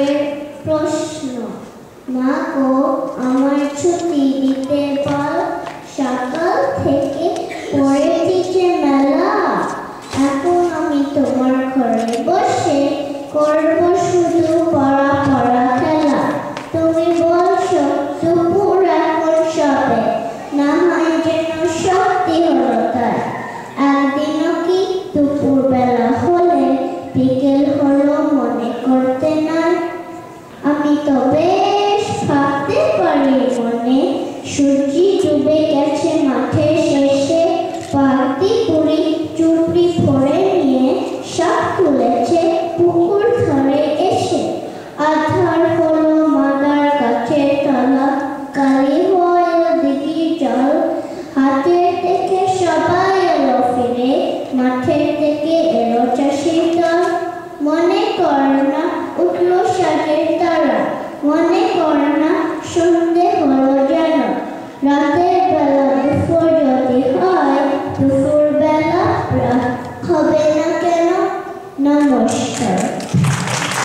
ভোরের প্রশ্ন, মা গো আমার ছুটি দিতে পার, সকাল থেকে পড়েছি যে মেলা, এখন আমি তোমার ঘরে বসে করব শুধু পড়া পড়া খেলা। তুমি বলছো দুপুর এখন সবে, না হয় যেন সত্যি হলো তাই। একদিনও কি দুপুর বেলা হলে বিকেল হলো মনে করতে নাই? আমি তো বেশ ভাবতে পারি মনে, সূর্যি ডুবে গেছে মাঠের শেষে, পাতি পুরি চুপড়ি ভরে নিয়ে সাপ তুলেছে পুকুর ধারে এসে। আধার হলো মাদার গাছের তলা, কালি হয়ে দিঘি জল, হাতের থেকে সবাই এলো ফিরে, মাঠের থেকে এলো চাষির দল। মনে কর না উঠলো সাজের তারা, মনে কর না সন্ধে হলো